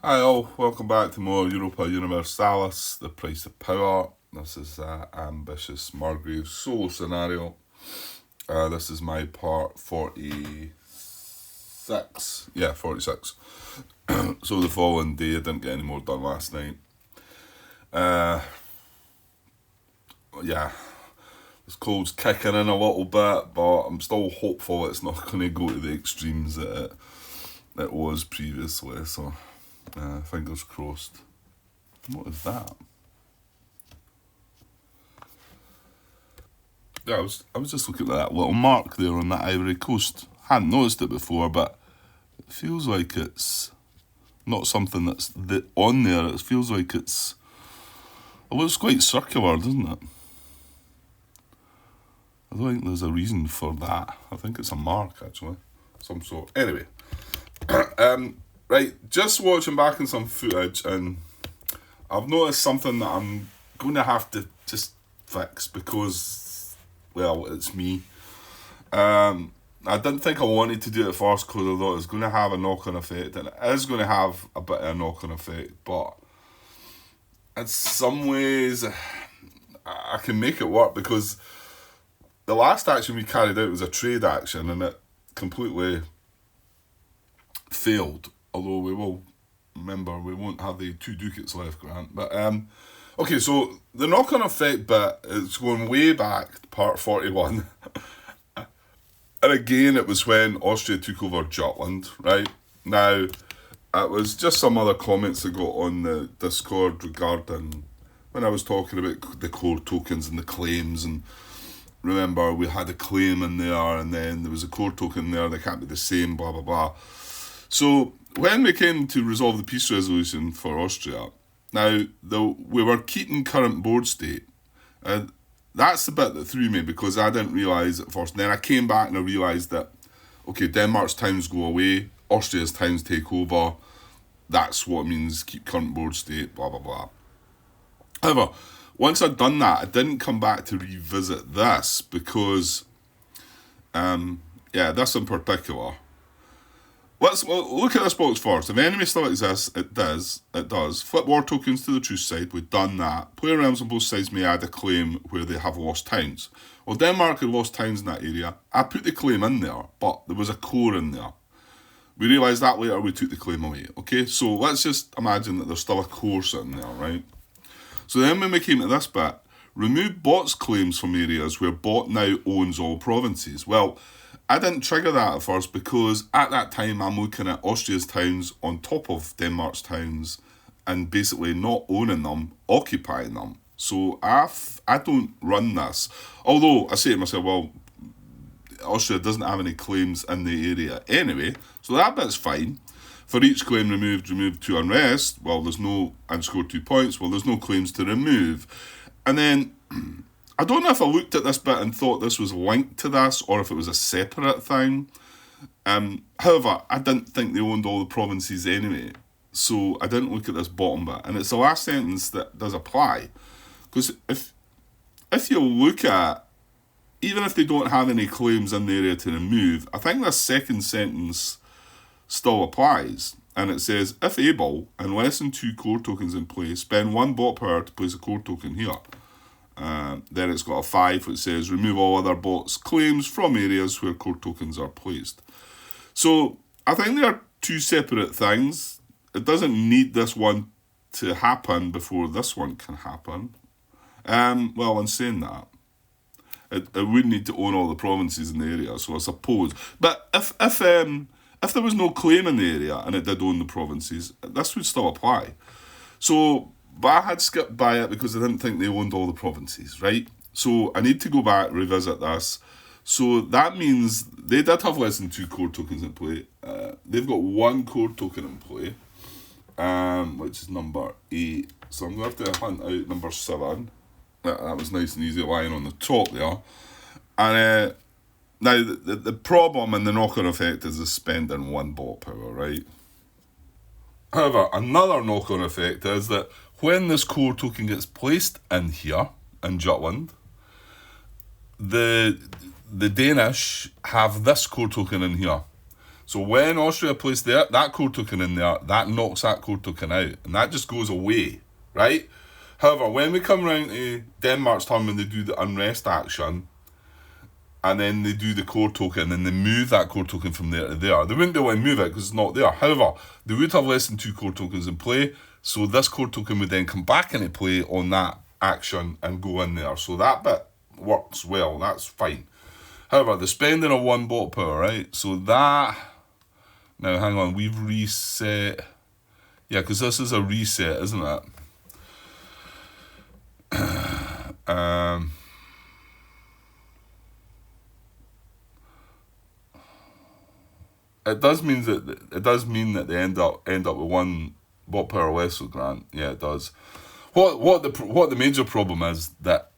Hi all, welcome back to more Europa Universalis, the price of power. This is ambitious Margrave solo scenario. This is my part 46. Yeah, 46. So the following day, I didn't get any more done last night. Yeah, this cold's kicking in a little bit, but I'm still hopeful it's not going to go to the extremes that it was previously, so fingers crossed. What is that? Yeah, I was just looking at that little mark there on that Ivory Coast. Hadn't noticed it before, but it feels like it's not something that's on there. It feels like it looks quite circular, doesn't it? I don't think there's a reason for that. I think it's a mark, actually. Some sort. Anyway. Right, just watching back on some footage, and I've noticed something that I'm going to have to just fix because, well, it's me. I didn't think I wanted to do it first because I thought it was going to have a knock-on effect, and it is going to have a bit of a knock-on effect, but in some ways I can make it work because the last action we carried out was a trade action, and it completely failed. Although we will remember we won't have the 2 ducats left, Grant. But okay, so the knock-on effect bit is going way back to part 41. And again, it was when Austria took over Jutland, right? Now, it was just some other comments that got on the Discord regarding when I was talking about the core tokens and the claims. And remember, we had a claim in there, and then there was a core token there, they can't be the same, blah, blah, blah. So when we came to resolve the peace resolution for Austria, now we were keeping current board state. And that's the bit that threw me because I didn't realise at first. And then I came back and I realised that, okay, Denmark's towns go away, Austria's towns take over. That's what it means, keep current board state, blah, blah, blah. However, once I'd done that, I didn't come back to revisit this because, this in particular. Let's look at this box first. If enemy still exists, it does. Flip war tokens to the truce side. We've done that. Player realms on both sides may add a claim where they have lost towns. Well, Denmark had lost towns in that area. I put the claim in there, but there was a core in there. We realised that later, we took the claim away. Okay, so let's just imagine that there's still a core sitting there, right? So then when we came to this bit, remove bot's claims from areas where bot now owns all provinces. Well, I didn't trigger that at first because at that time I'm looking at Austria's towns on top of Denmark's towns and basically not owning them, occupying them. So I don't run this. Although I say to myself, well, Austria doesn't have any claims in the area anyway, so that bit's fine. For each claim removed 2 unrest, well, there's no, and scored 2 points, well, there's no claims to remove. And then I don't know if I looked at this bit and thought this was linked to this or if it was a separate thing. However, I didn't think they owned all the provinces anyway, so I didn't look at this bottom bit. And it's the last sentence that does apply. Because if you look at, even if they don't have any claims in the area to remove, I think this second sentence still applies. And it says, if able, and less than 2 core tokens in play, spend 1 bot power to place a core token here. Then it's got a 5 which says remove all other bots' claims from areas where core tokens are placed. So I think they are 2 separate things. It doesn't need this one to happen before this one can happen. Well, in saying that, it would need to own all the provinces in the area, so I suppose. But if there was no claim in the area and it did own the provinces, this would still apply. So, but I had skipped by it because I didn't think they owned all the provinces, right? So I need to go back, revisit this. So that means they did have less than 2 core tokens in play. They've got 1 core token in play, which is number 8. So I'm going to have to hunt out number 7. That was nice and easy lying on the top there. And now the problem and the knock-on effect is spending 1 bot power, right? However, another knock-on effect is that when this core token gets placed in here, in Jutland, the Danish have this core token in here. So when Austria places that core token in there, that knocks that core token out, and that just goes away, right? However, when we come round to Denmark's turn, when they do the unrest action, and then they do the core token, and they move that core token from there to there, they wouldn't be able to move it because it's not there. However, they would have less than 2 core tokens in play, so this core token would then come back into play on that action and go in there. So that bit works well, that's fine. However, the spending of 1 bot power, right? So that... Now, hang on, we've reset... Yeah, because this is a reset, isn't it? It does mean that they end up with 1 bot power less with Grant. Yeah, it does. What the major problem is that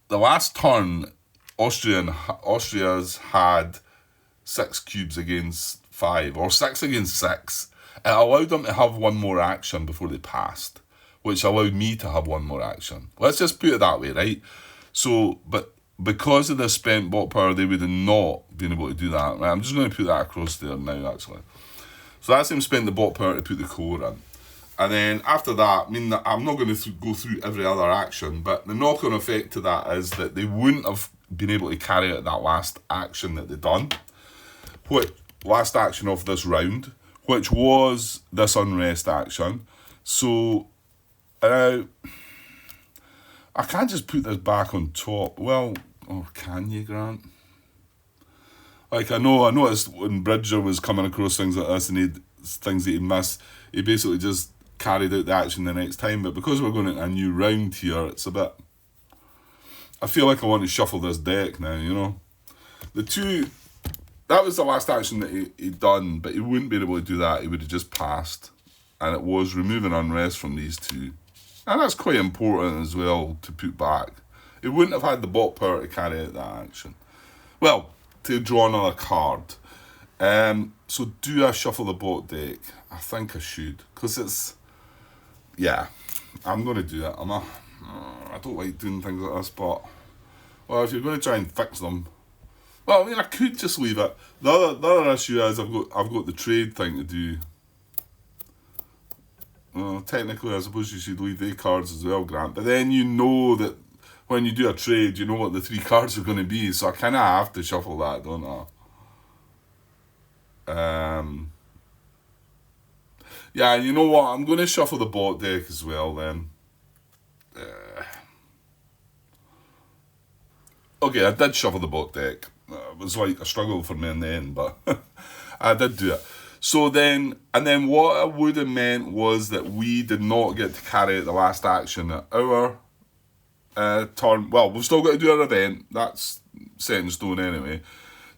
the last turn Austria's had 6 cubes against 5 or 6 against 6. It allowed them to have 1 more action before they passed, which allowed me to have 1 more action. Let's just put it that way, right? So, but because of the spent bot power, they would have not been able to do that. Right? I'm just going to put that across there now, actually. So that's him spend the bot power to put the core in. And then after that, I mean, I'm not going to go through every other action, but the knock-on effect to that is that they wouldn't have been able to carry out that last action that they'd done. Last action of this round, which was this unrest action. So, I can't just put this back on top. Well, or can you, Grant? Like, I noticed when Bridger was coming across things like this and he'd things that he'd missed, he basically just carried out the action the next time. But because we're going into a new round here, it's a bit... I feel like I want to shuffle this deck now, you know? That was the last action that he'd done, but he wouldn't be able to do that. He would have just passed. And it was removing unrest from these 2. And that's quite important as well to put back. He wouldn't have had the bot power to carry out that action. Well, to draw another card. So do I shuffle the bot deck? I think I should. Because it's... Yeah, I'm going to do it. I don't like doing things like this, but... Well, if you're going to try and fix them... Well, I mean, I could just leave it. The other issue is I've got the trade thing to do. Well, technically, I suppose you should leave the cards as well, Grant. But then you know that when you do a trade, you know what the 3 cards are going to be. So I kind of have to shuffle that, don't I? Yeah, you know what? I'm going to shuffle the bot deck as well then. Okay, I did shuffle the bot deck. It was like a struggle for me in the end, but I did do it. So then, and then what it would have meant was that we did not get to carry out the last action at our turn. Well, we've still got to do our event. That's set in stone anyway.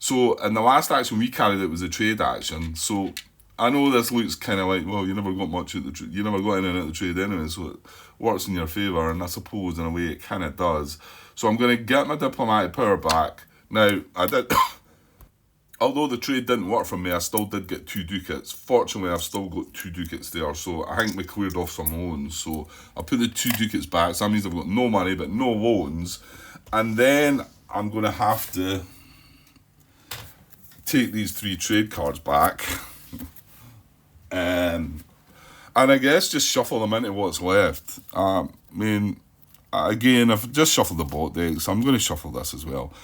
So, and the last action we carried out was a trade action. So, I know this looks kind of like, well, you never got much out the trade. You never got in and out of the trade anyway, so it works in your favour, and I suppose in a way it kind of does. So I'm going to get my diplomatic power back. Now, I did... Although the trade didn't work for me, I still did get 2 ducats. Fortunately, I've still got 2 ducats there, so I think we cleared off some loans. So I'll put the 2 ducats back, so that means I've got no money, but no loans. And then I'm going to have to take these 3 trade cards back. And I guess just shuffle them into what's left. I mean, again, I've just shuffled the bot deck, so I'm going to shuffle this as well.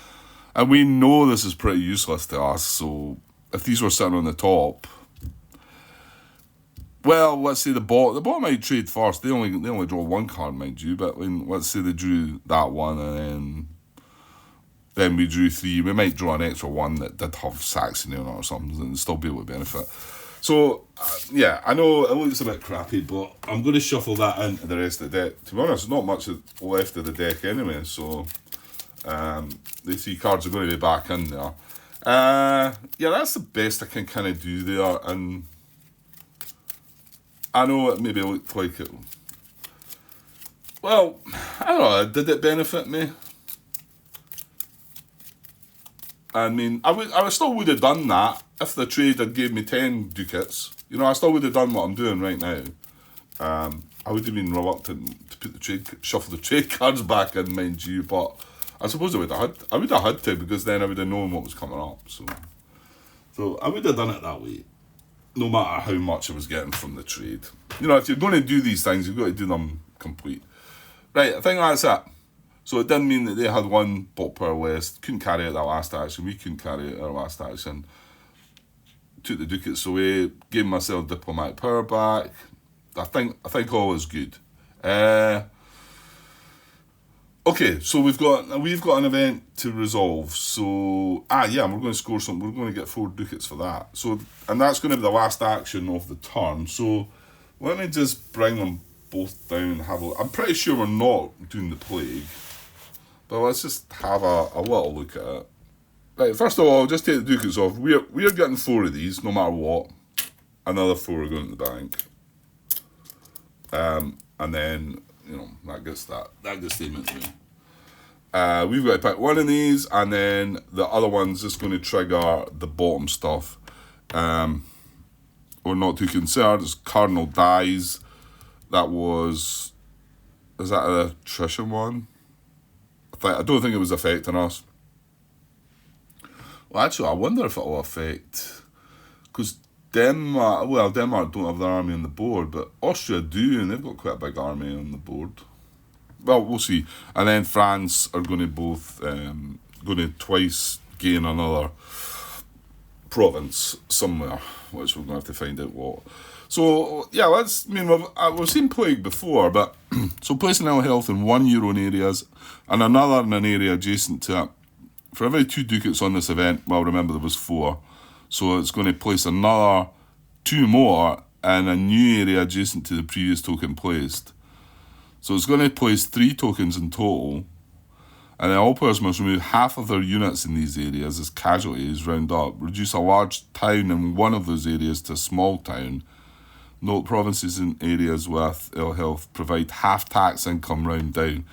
And we know this is pretty useless to us, so if these were sitting on the top, well, let's say the bot might trade first. They only draw 1 card, mind you, but let's say they drew that one, and then we drew 3. We might draw an extra 1 that did have Saxony on it or something, and still be able to benefit. So, yeah, I know it looks a bit crappy, but I'm going to shuffle that into the rest of the deck. To be honest, there's not much left of the deck anyway, so... the 3 cards are going to be back in there. Yeah, that's the best I can kind of do there, and I know it maybe looked like it. Well, I don't know, did it benefit me? I mean, I still would have done that if the trade had gave me 10 ducats. You know, I still would have done what I'm doing right now. I would have been reluctant to put shuffle the trade cards back in, mind you, but I suppose I would have had to, because then I would have known what was coming up. So So I would have done it that way, no matter how much I was getting from the trade. You know, if you're going to do these things, you've got to do them complete. Right, I think that's it. So it didn't mean that they had one bot power list, couldn't carry out that last action, we couldn't carry out our last action. Took the ducats away, gave myself diplomatic power back. I think all is good. Okay, so we've got an event to resolve. So we're going to score something. We're going to get 4 ducats for that. So, and that's going to be the last action of the turn. So let me just bring them both down and have a look. I'm pretty sure we're not doing the plague, but let's just have a little look at it. Right, first of all, just take the ducats off. We're getting 4 of these, no matter what. Another 4 are going to the bank. And then, you know, that gets statement to me. We've got to pick one of these, and then the other one's just going to trigger the bottom stuff. We're not too concerned. It's Cardinal dies. Is that an attrition one? I don't think it was affecting us. Well, actually, I wonder if it will affect, because Denmark don't have their army on the board, but Austria do, and they've got quite a big army on the board. Well, we'll see. And then France are going to both twice gain another province somewhere, which we're going to have to find out what. So yeah, we've seen plague before, but so placing ill health in one Euro areas and another in an area adjacent to it. For every 2 ducats on this event, well, remember there was 4. So it's going to place another 2 more in a new area adjacent to the previous token placed. So it's going to place 3 tokens in total. And then all players must remove half of their units in these areas as casualties, round up. Reduce a large town in one of those areas to a small town. Note provinces in areas with ill health provide half tax income, round down.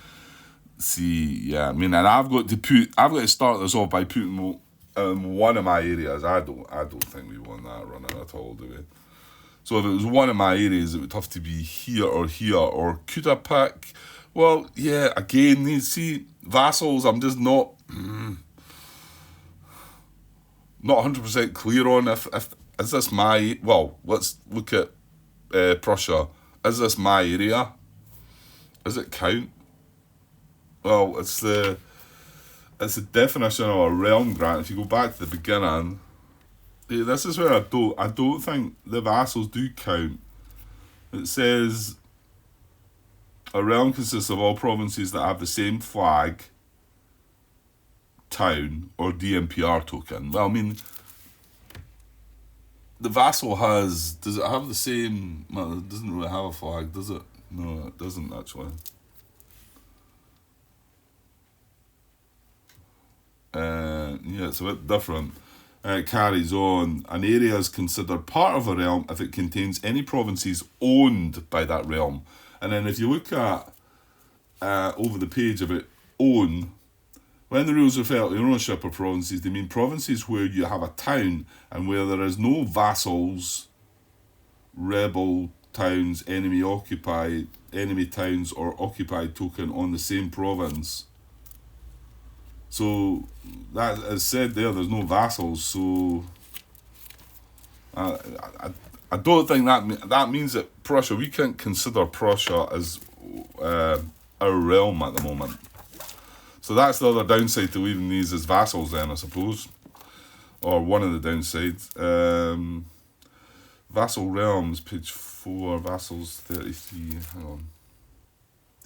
See, yeah, I mean, and I've got to start this off by putting one of my areas. I don't think we want that running at all, do we? So if it was one of my areas, it would have to be here, or could I pick? Well, yeah, again, you see, vassals, I'm just not 100% clear on if is this my, well, let's look at Prussia. Is this my area? Does it count? Well, it's the definition of a realm grant. If you go back to the beginning, this is where I don't think the vassals do count. It says a realm consists of all provinces that have the same flag, town, or DMPR token. Well, I mean, the vassal does it have the same? Well, it doesn't really have a flag, does it? No, it doesn't actually. Yeah, it's a bit different. It carries on. An area is considered part of a realm if it contains any provinces owned by that realm. And then if you look at over the page about own, when the rules refer to ownership of provinces, they mean provinces where you have a town and where there is no vassals, rebel towns, enemy towns, or occupied token on the same province. So that is said there's no vassals. So I don't think that means that Prussia, we can't consider Prussia as our realm at the moment. So that's the other downside to leaving these as vassals then, I suppose. Or one of the downsides. Vassal realms, page 4, vassals 33, hang on.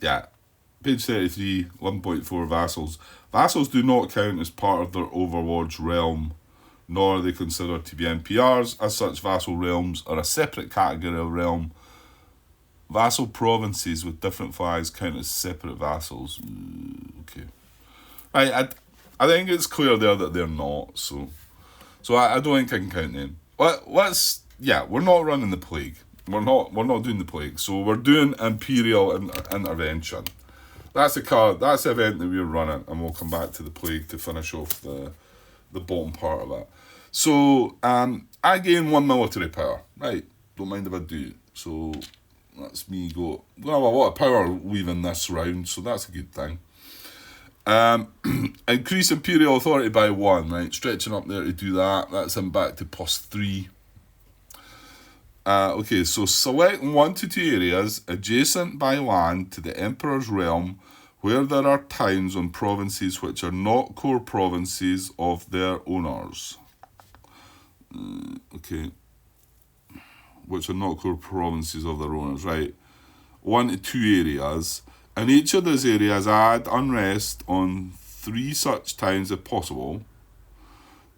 Yeah, page 33, 1.4 vassals. Vassals do not count as part of their overlord's realm, nor are they considered to be NPRs. As such, vassal realms are a separate category of realm. Vassal provinces with different flags count as separate vassals. Okay. Right, I think it's clear there that they're not, so I don't think I can count them. We're not running the plague. We're not doing the plague. So we're doing Imperial Intervention. That's the card. That's the event that we're running, and we'll come back to the plague to finish off the bottom part of it. So I gain 1 military power. Right, don't mind if I do. So that's me go. Well, a lot of power leaving this round, so that's a good thing. Increase Imperial Authority by 1, right? Stretching up there to do that. That's him back to +3. Okay, so select 1 to 2 areas adjacent by land to the Emperor's realm where there are towns and provinces which are not core provinces of their owners. Okay. Which are not core provinces of their owners, right? 1 to 2 areas. In each of those areas, add unrest on 3 such towns if possible.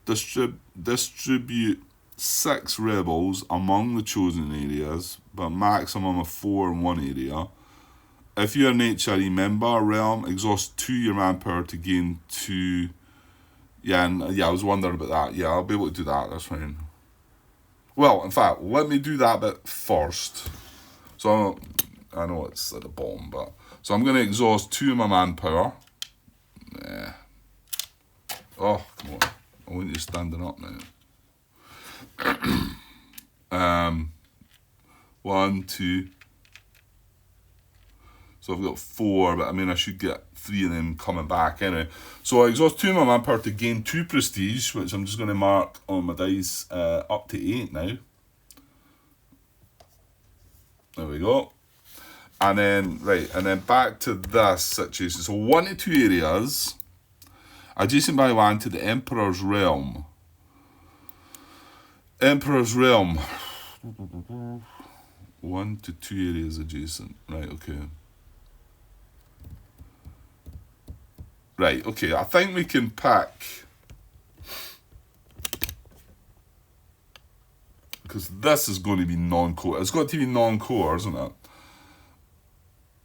Distribute 6 rebels among the chosen areas, but maximum of 4 in one area. If you're an HRE member realm, exhaust 2 your manpower to gain 2. Yeah, I was wondering about that. Yeah, I'll be able to do that. That's fine. Well, in fact, let me do that bit first. So, I know it's at the bottom, but... So I'm going to exhaust 2 of my manpower. Yeah. Oh, come on. I want you standing up now. 1, 2... So I've got 4, but I mean I should get 3 of them coming back anyway. So I exhaust 2 of my manpower to gain 2 prestige, which I'm just going to mark on my dice up to 8 now. There we go. And then, right, and then back to this situation. So 1 to 2 areas adjacent by land to the Emperor's realm. Emperor's realm. 1 to 2 areas adjacent. Right, okay. Right, okay, I think we can pick, because this is going to be non-core. It's got to be non-core, isn't it?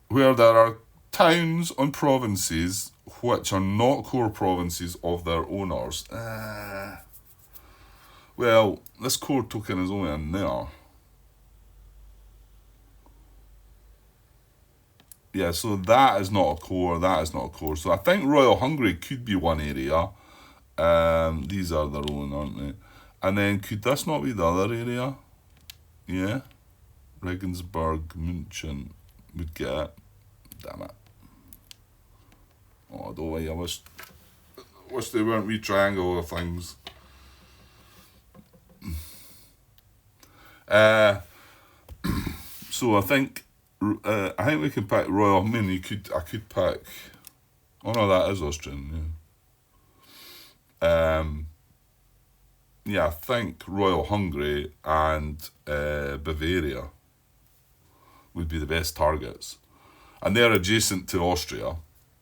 Where there are towns and provinces which are not core provinces of their owners. Well, this core token is only in there. Yeah, so that is not a core, that is not a core. So I think Royal Hungary could be one area. These are their own, aren't they? And then could this not be the other area? Yeah. Regensburg, München would get it. Damn it. Oh, don't worry, I wish they weren't wee triangle things. So I think we can pick Royal. I mean, I could pick. Oh no, that is Austrian. Yeah. Yeah, I think Royal Hungary and Bavaria would be the best targets, and they're adjacent to Austria,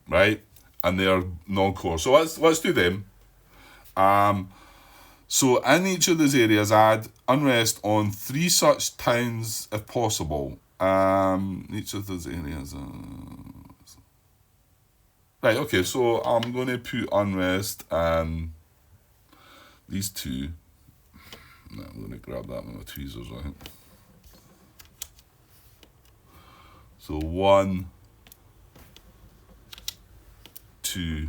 right? And they're non-core. So let's do them. So in each of those areas, add unrest on 3 such towns if possible. Each of those areas. Right, okay, so I'm going to put unrest and these 2. No, I'm going to grab that with my tweezers, I think. So 1, 2,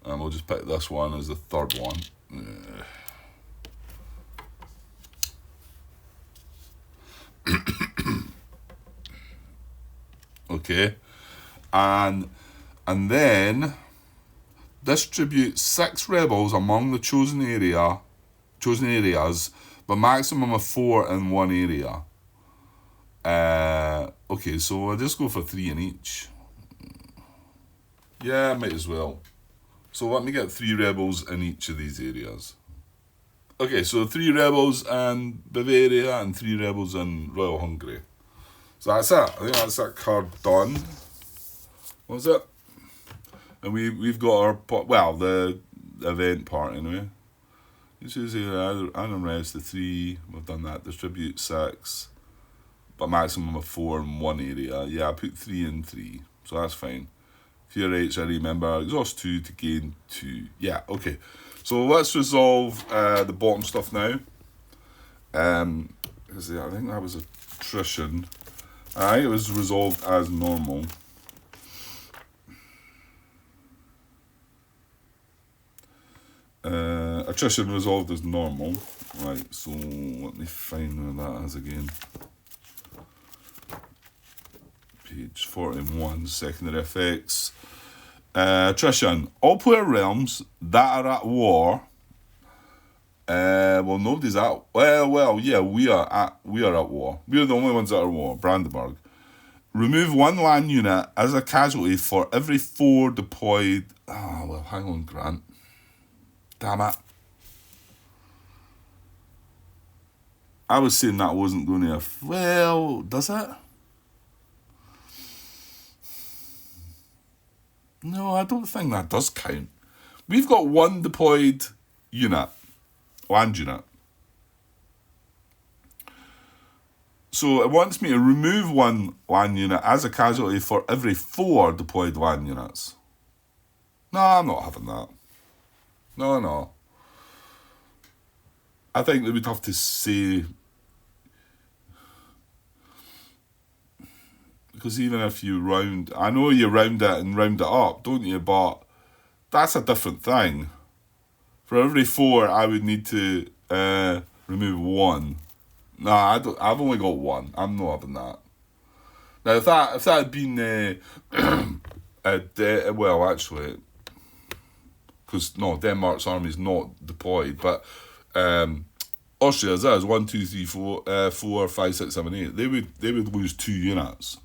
and we'll just pick this one as the third one. Okay, and then distribute 6 rebels among the chosen areas, but maximum of 4 in one area. Okay, so I'll just go for 3 in each. Yeah, might as well. So let me get 3 rebels in each of these areas. Okay, so 3 rebels in Bavaria and 3 rebels in Royal Hungary. So that's it. I think that's that card done. What was it? And we've got our the event part anyway. This is here. Unrest the 3. We've done that. Distribute 6, but maximum of 4 in one area. Yeah, I put 3 in 3, so that's fine. If you're HRE remember, exhaust 2 to gain 2. Yeah, okay. So let's resolve the bottom stuff now. I think that was attrition. I think it was resolved as normal. Attrition resolved as normal. Right, so let me find where that is again. Page 41, secondary effects. Trishan, all player realms that are at war. Well, nobody's at. Well, yeah, we are at war. We are the only ones that are at war. Brandenburg. Remove one land unit as a casualty for every 4 deployed. Oh, well, hang on, Grant. Damn it. I was saying that wasn't going to. Well, does it? No, I don't think that does count. We've got 1 deployed unit, land unit. So it wants me to remove 1 land unit as a casualty for every 4 deployed land units. No, I'm not having that. No. I think they would have to say... Because even if you round... I know you round it and round it up, don't you? But that's a different thing. For every 4, I would need to remove 1. No, I don't. I've only got 1. I'm not having that. Now, if that had been... well, actually... Because, no, Denmark's army is not deployed, but... Austria's is 1, 2, 3, 4, 4, 5, 6, 7, 8. They would lose 2 units.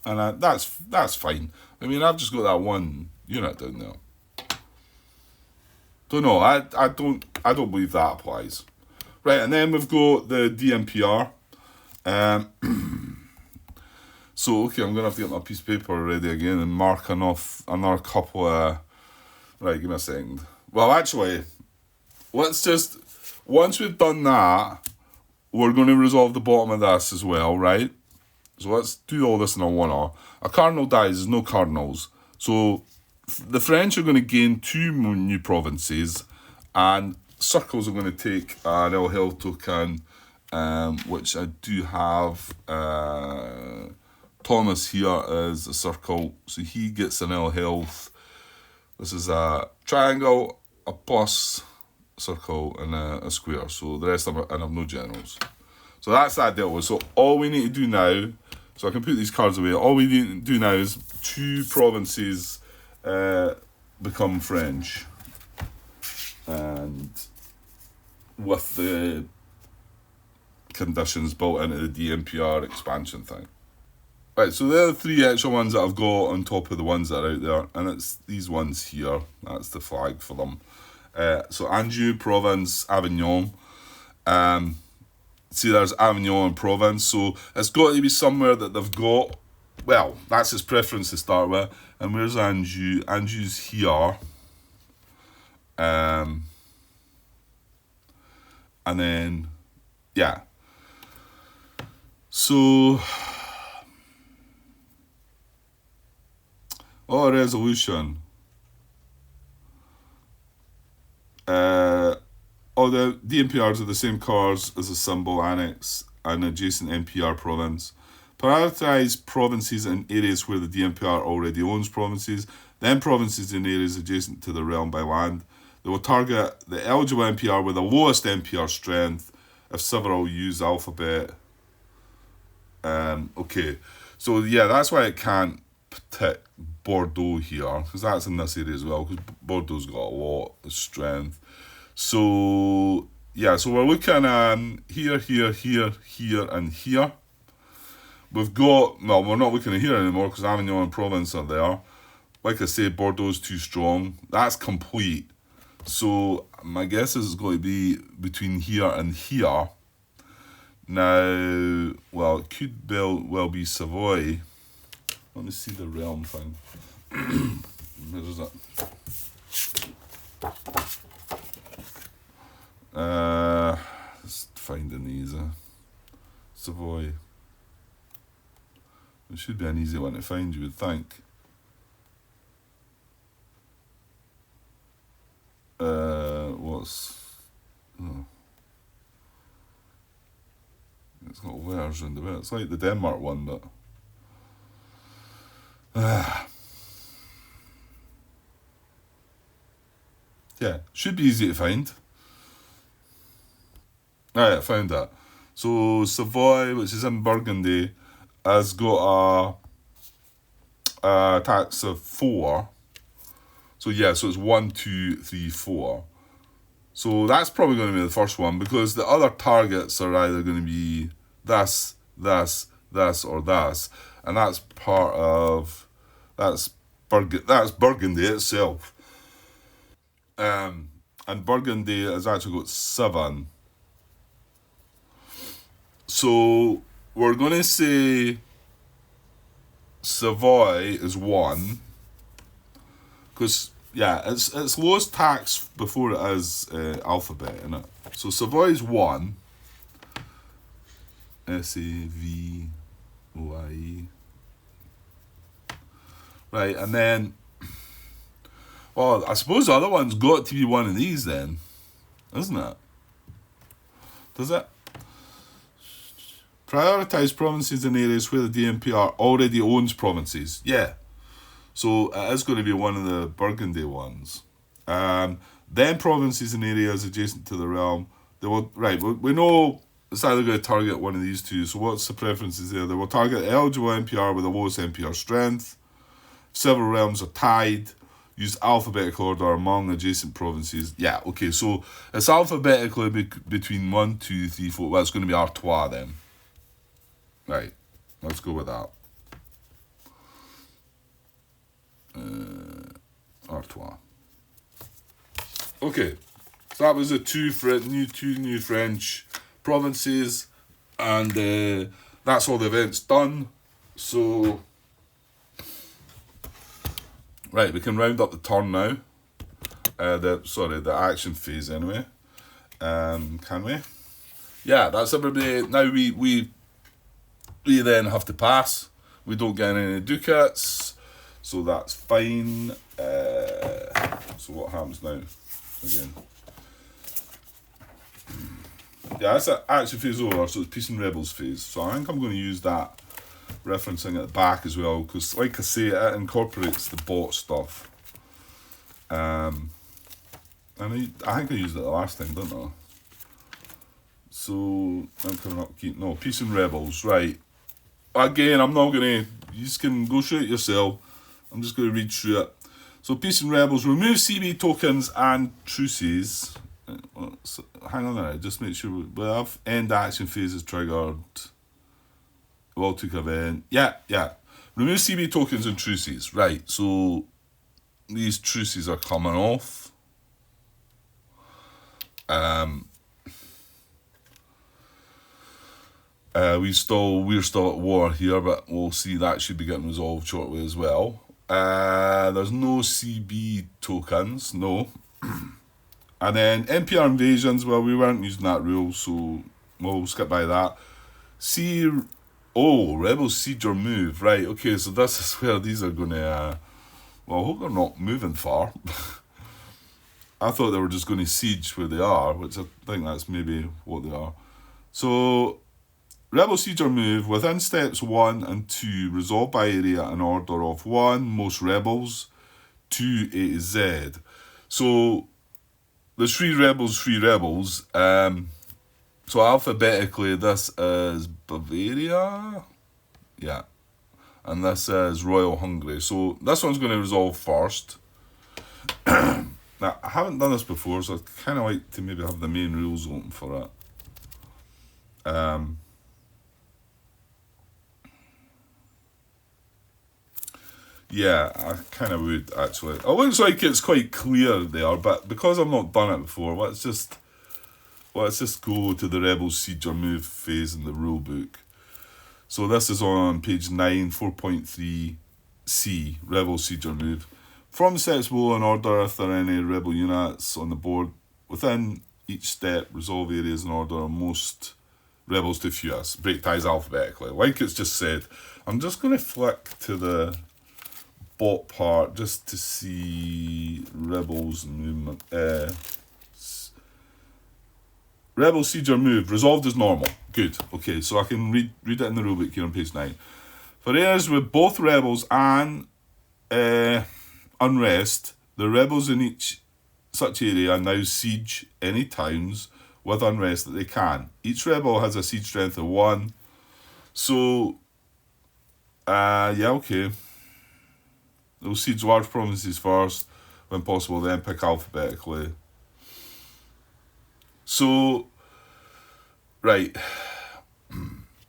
And that's fine. I mean, I've just got that 1 unit down there. Don't know. I don't believe that applies. Right, and then we've got the DMPR. So okay, I'm gonna have to get my piece of paper ready again and mark off another couple of. Right, give me a second. Well, actually, let's just once we've done that, we're going to resolve the bottom of this as well, right? So let's do all this in a one-off. A cardinal dies, there's no cardinals. So the French are going to gain 2 new provinces, and circles are going to take an ill health token, which I do have. Thomas here is a circle, so he gets an ill health. This is a triangle, a plus, circle, and a square. So the rest of them, and I've no generals. So that's that dealt with. So all we need to do now, so I can put these cards away, all we need to do now is 2 provinces become French. And with the conditions built into the DMPR expansion thing. Right, so there are the 3 extra ones that I've got on top of the ones that are out there, and it's these ones here. That's the flag for them. So Anjou, Provence, Avignon. See, there's Avignon and Provence, so it's got to be somewhere that they've got. Well, that's his preference to start with. And where's Anjou? Anjou's here. And then, yeah. So, resolution. All the DMPRs are the same cards as a symbol annex and adjacent NPR province. Prioritize provinces and areas where the DMPR already owns provinces, then provinces in areas adjacent to the realm by land. They will target the eligible NPR with the lowest NPR strength if several use alphabet. Okay, so yeah, that's why it can't pick Bordeaux here, because that's in this area as well, because Bordeaux's got a lot of strength. So, yeah, so we're looking here, here, here, here, and here. We've got, well, we're not looking at here anymore because Avignon and Provence are there. Like I say, Bordeaux's too strong. That's complete. So, my guess is it's going to be between here and here. Now, well, it could well be Savoy. Let me see the realm thing. Where is it? Let's find an easy. Savoy. It should be an easy one to find, you would think. It's got letters round the bit. It's like the Denmark one, but yeah, should be easy to find. I found that. So Savoy, which is in Burgundy, has got a tax of 4. So yeah, so it's 1, 2, 3, 4. So that's probably going to be the first one, because the other targets are either going to be this, this, this, or this, and that's part of that's Burgundy itself. And Burgundy has actually got 7. So we're going to say Savoy is 1, because yeah, it's lowest tax before it is alphabet, isn't it? So Savoy is 1. Savoie. Right, and then, well, I suppose the other one's got to be one of these then, isn't it? Does it? Prioritise provinces and areas where the DMPR already owns provinces. Yeah. So it is going to be one of the Burgundy ones. Then provinces and areas adjacent to the realm. They will, right, we know it's either going to target one of these two. So what's the preferences there? They will target eligible NPR with the lowest NPR strength. Several realms are tied. Use alphabetical order among adjacent provinces. Yeah, okay, so it's alphabetically between 1, 2, 3, 4. Well, it's going to be Artois then. Right, let's go with that. Artois. Okay, so that was the two new French provinces, and that's all the events done. So, right, we can round up the turn now. The action phase anyway. Can we? Yeah, that's everybody. Now we then have to pass. We don't get any ducats, so that's fine. So what happens now? Again. Yeah, that's an action phase over, so it's peace and rebels phase. So I think I'm going to use that referencing at the back as well, because like I say, it incorporates the bot stuff. And I think I used it the last time, didn't I? So I'm coming up. Peace and rebels, right? Again, I'm not gonna. You just can go through it yourself. I'm just gonna read through it. So peace and rebels, remove CB tokens and truces. Hang on there, just make sure we have end action phases triggered. Well, took event. Yeah. Remove CB tokens and truces. Right, so these truces are coming off. We're still at war here, but we'll see that should be getting resolved shortly as well. There's no CB tokens, no. And then NPR invasions, well, we weren't using that rule, so we'll skip by that. Rebels siege or move. Right, okay, so this is where these are going to... well, I hope they're not moving far. I thought they were just going to siege where they are, which I think that's maybe what they are. So, rebel siege or move. Within steps 1 and 2, resolve by area in order of 1, most rebels, 2, A to Z. So, there's 3 rebels. So alphabetically, this is Bavaria. Yeah. And this is Royal Hungary. So this one's going to resolve first. Now, I haven't done this before, so I'd kind of like to maybe have the main rules open for it. Yeah, I kind of would, actually. It looks like it's quite clear there, but because I've not done it before, let's just go to the Rebel Siege or Move phase in the rulebook. So this is on page 9, 4.3c, Rebel Siege or Move. From steps below in order, if there are any rebel units on the board, within each step, resolve areas in order of most rebels to fewest. Break ties alphabetically. Like it's just said. I'm just going to flick to the bot part just to see rebels movement. Rebel siege or move, resolved as normal. Good. Okay, so I can read it in the rulebook here on page 9. For areas with both rebels and unrest, the rebels in each such area now siege any towns with unrest that they can. Each rebel has a siege strength of 1. So, yeah, okay. They'll siege large provinces first, when possible, then pick alphabetically. So, right.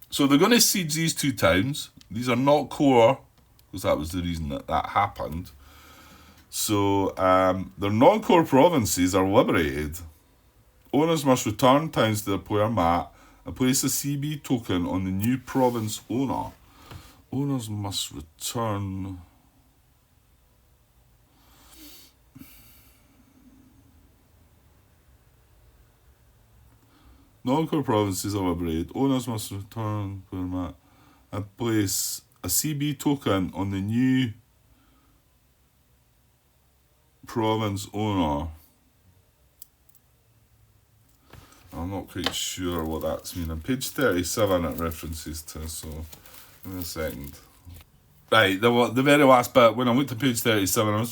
So they're going to siege these 2 towns. These are not core, because that was the reason that happened. So their non-core provinces are liberated. Owners must return towns to their player mat and place a CB token on the new province owner. Owners must return... Non-core provinces are liberated. Owners must return player mat and place a CB token on the new province owner. I'm not quite sure what that's meaning. Page 37 it references to, so give me a second. Right, the very last bit, when I went to page 37,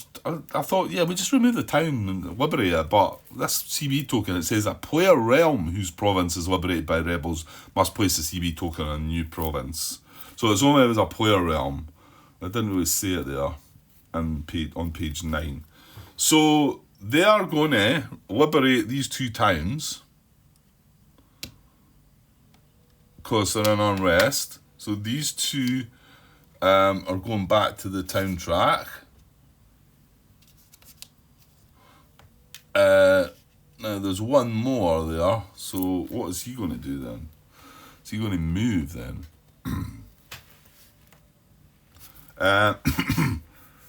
I thought, yeah, we just remove the town and liberate it, but this CB token, it says a player realm whose province is liberated by rebels must place a CB token on a new province. So it's only as a player realm. I didn't really say it there on page 9. So they are going to liberate these 2 towns because they're in unrest. So these 2 are going back to the town track. Now there's one more there. So what is he going to do then? Is he going to move then?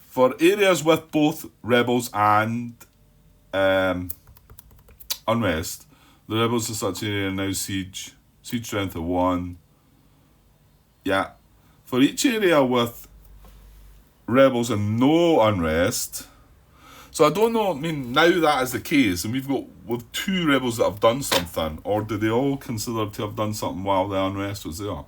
For areas with both rebels and unrest, the rebels of such area now siege strength of 1. Yeah. For each area with rebels and no unrest. So I don't know, I mean, now that is the case, and we've got with 2 rebels that have done something, or do they all consider to have done something while the unrest was there?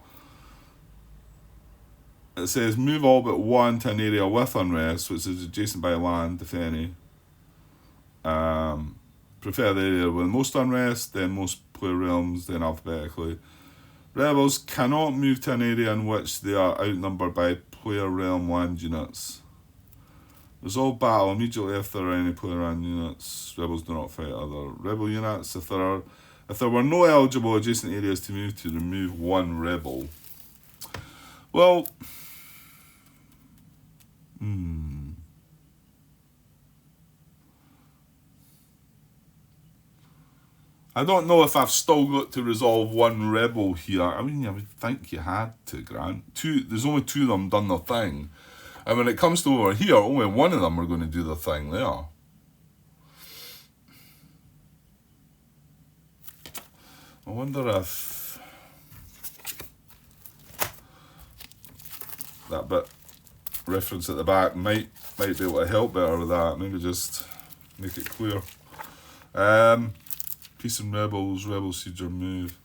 It says move all but 1 to an area with unrest, which is adjacent by land, if any. Prefer the area with most unrest, then most player realms, then alphabetically. Rebels cannot move to an area in which they are outnumbered by player realm land units. Resolve battle immediately if there are any player land units. Rebels do not fight other rebel units. If there were no eligible adjacent areas to move to, remove 1 rebel. Well, I don't know if I've still got to resolve 1 rebel here. I mean, I would think you had to, Grant. There's only 2 of them done their thing. And when it comes to over here, only 1 of them are going to do their thing there. I wonder if that bit reference at the back might be able to help better with that. Maybe just make it clear. Peace and rebels, rebel siege or move.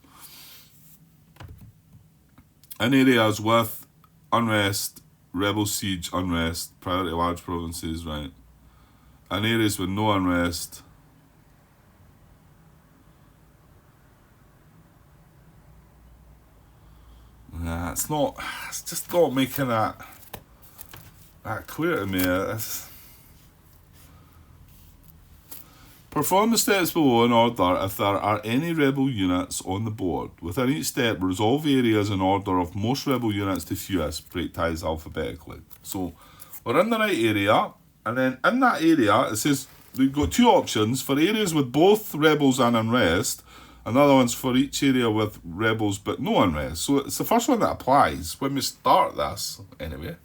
In areas with unrest, rebel siege, unrest, priority large provinces, right? In areas with no unrest, it's just not making that clear to me. Perform the steps below in order if there are any rebel units on the board. Within each step, resolve areas in order of most rebel units to fewest. Break ties alphabetically. So we're in the right area, and then in that area, it says we've got 2 options for areas with both rebels and unrest. Another one's for each area with rebels but no unrest. So it's the first one that applies when we start this, anyway.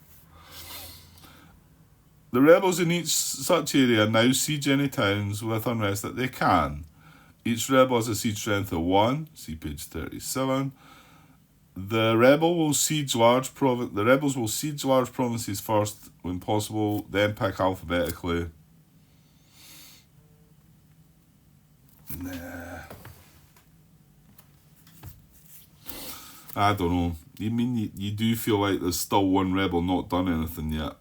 The rebels in each such area now siege any towns with unrest that they can. Each rebel has a siege strength of 1. See page 37. The rebels will siege large provinces first when possible, then pick alphabetically. Nah. I don't know. You mean you do feel like there's still 1 rebel not done anything yet?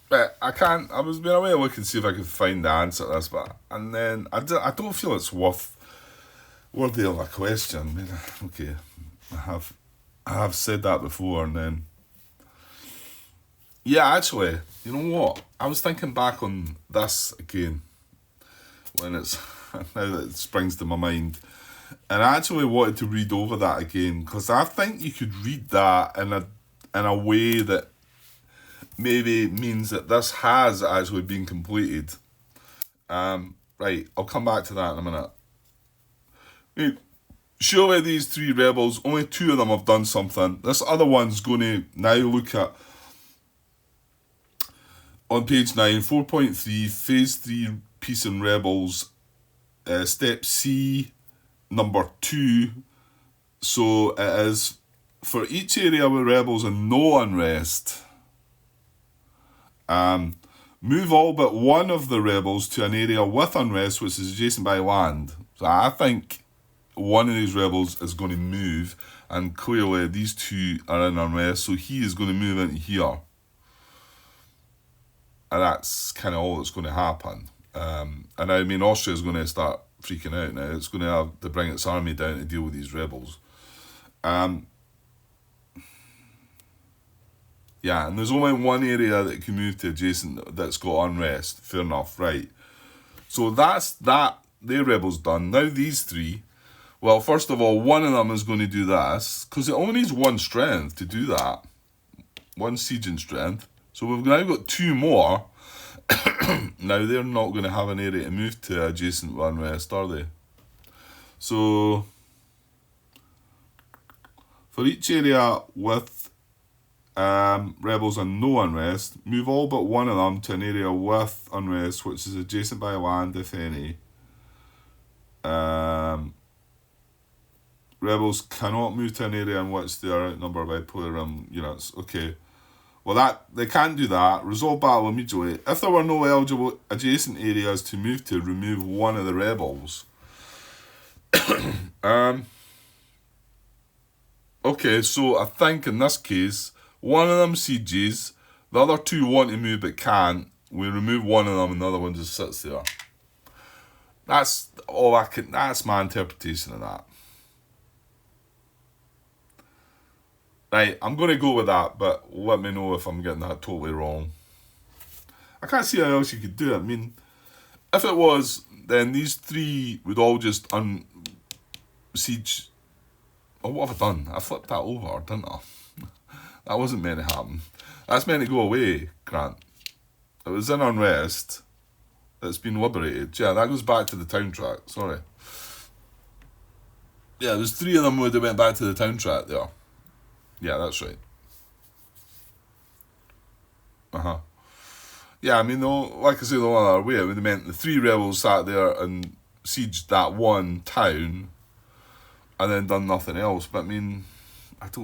But I was being away looking to see if I could find the answer to this, and then I don't feel it's worthy of a question. I mean, okay, I have said that before, and then Yeah, actually, you know what? I was thinking back on this again when it's now that it springs to my mind, and I actually wanted to read over that again because I think you could read that in a way that maybe means that this has actually been completed. Right, I'll come back to that in a minute. Right, surely these three rebels, only two of them have done something. This other one's going to now look at, on page 9, 4.3, phase 3, peace and rebels, step C, number 2. So it is for each area with rebels and no unrest. Move all but one of the rebels to an area with unrest which is adjacent by land. So I think one of these rebels is going to move, and clearly these two are in unrest, so he is going to move into here. And that's kind of all that's going to happen. And I mean, Austria is going to start freaking out now. It's going to have to bring its army down to deal with these rebels. Yeah, and there's only one area that can move to adjacent that's got unrest. Fair enough, right. So that's that. Their rebels done. Now these three. Well, first of all, one of them is going to do this, because it only needs one strength to do that. One sieging strength. So we've now got two more. Now they're not going to have an area to move to adjacent with unrest, are they? So for each area with rebels and no unrest, move all but one of them to an area with unrest which is adjacent by land, if any. Rebels cannot move to an area in which they are outnumbered by player units. Okay. Well, that they can't do that. Resolve battle immediately. If there were no eligible adjacent areas to move to, remove one of the rebels. Okay, so I think in this case, one of them sieges, the other two want to move but can't. We remove one of them and the other one just sits there. That's all I can. That's my interpretation of that. Right, I'm going to go with that, but let me know if I'm getting that totally wrong. I can't see how else you could do it. I mean, if it was, then these three would all just siege. Oh, what have I done? I flipped that over, didn't I? That wasn't meant to happen. That's meant to go away, Grant. It was in unrest. It's been liberated. Yeah, that goes back to the town track. Sorry. Yeah, there's three of them would have went back to the town track there. Yeah, that's right. Yeah, I mean, like I say, the one other way, it would have meant the three rebels sat there and sieged that one town and then done nothing else. But I mean, that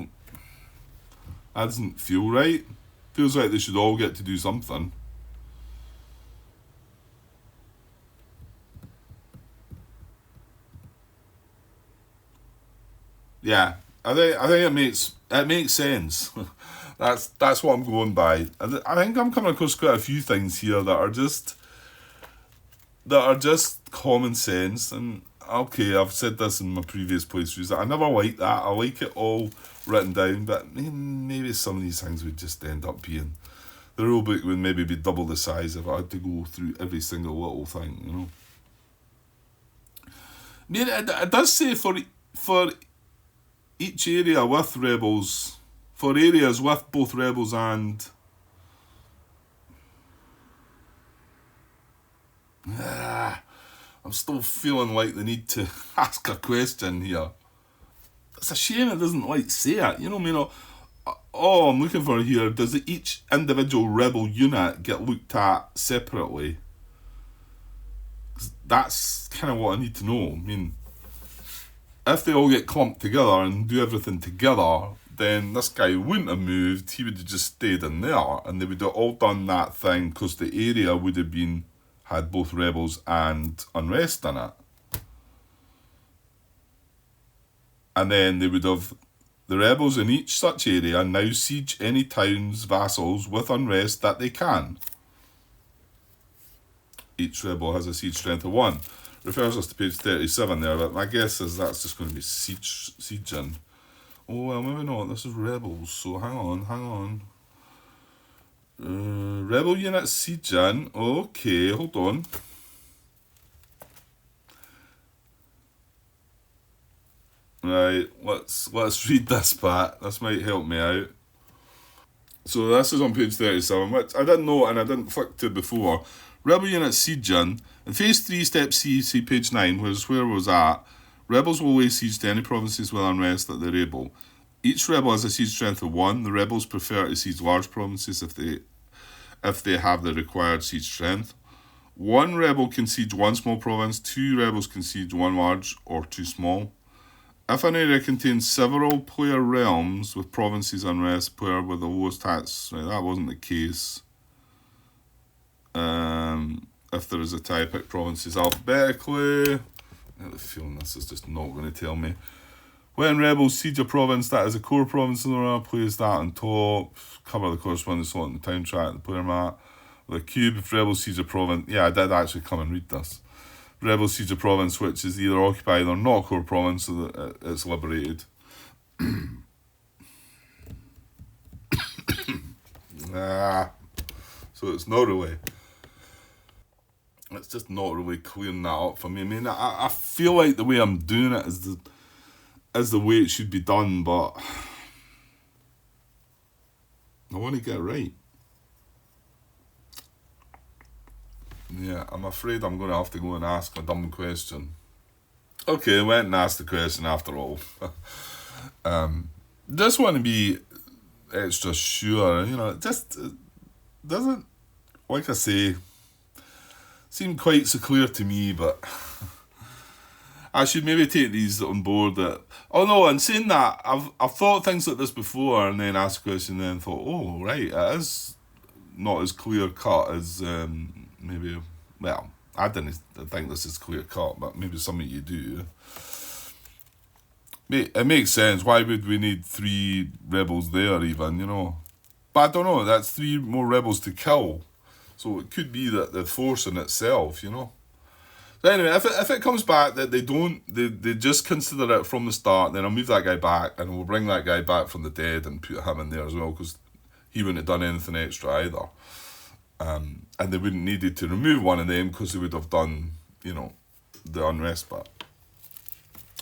doesn't feel right. Feels like they should all get to do something. Yeah, I think it makes sense. That's what I'm going by. I think I'm coming across quite a few things here that are just common sense. And okay, I've said this in my previous playthroughs. I never like that. I like it all written down, but maybe some of these things would just end up being, the rulebook would maybe be double the size if I had to go through every single little thing, you know. I mean, it does say for each area with rebels, for areas with both rebels and I'm still feeling like the need to ask a question here. It's a shame it doesn't say it. You know what I mean? All I'm looking for here, does each individual rebel unit get looked at separately? That's kind of what I need to know. I mean, if they all get clumped together and do everything together, then this guy wouldn't have moved. He would have just stayed in there, and they would have all done that thing because the area would have had both rebels and unrest in it. And then they would have the rebels in each such area now siege any town's vassals with unrest that they can. Each rebel has a siege strength of 1. Refers us to page 37 there, but my guess is that's just going to be sieging. Oh, well, maybe not. This is rebels, so hang on. Rebel unit sieging. Okay, hold on. Right, let's read this part. This might help me out. So this is on page 37, which I didn't know and I didn't flick to before. Rebel unit sieging. In phase 3, step C, see page 9, where was at. Rebels will lay siege to any provinces with unrest that they're able. Each rebel has a siege strength of 1. The rebels prefer to siege large provinces if they have the required siege strength. 1 rebel can siege 1 small province, 2 rebels can siege 1 large or 2 small. If an area contains several player realms with provinces unrest, player with the lowest tax, right, that wasn't the case. If there is a tie, pick provinces alphabetically. I have a feeling this is just not going to tell me. When rebels siege a province that is a core province in the round, place that on top. Cover the corresponding slot in the time track, the player map. With a cube, if rebels siege a province. Yeah, I did actually come and read this. Rebels siege a province which is either occupied or not a core province, so that it's liberated. So it's not really. It's just not really clearing that up for me. I mean, I feel like the way I'm doing it is the way it should be done, but I want to get it right. Yeah, I'm afraid I'm going to have to go and ask a dumb question. Okay, I went and asked the question after all. Just want to be extra sure, it just doesn't, like I say, seem quite so clear to me, but I should maybe take these on board. Oh no, and saying that, I've thought things like this before and then asked a question and then thought, oh right, it is not as clear cut as maybe, well, I didn't think this is clear cut, but maybe something you do. It makes sense. Why would we need 3 rebels there even, But I don't know, that's 3 more rebels to kill. So it could be that the force in itself, So anyway, if it comes back that they just consider it from the start, then I'll move that guy back and we'll bring that guy back from the dead and put him in there as well, because he wouldn't have done anything extra either. And they wouldn't needed to remove one of them because they would have done, the unrest bit.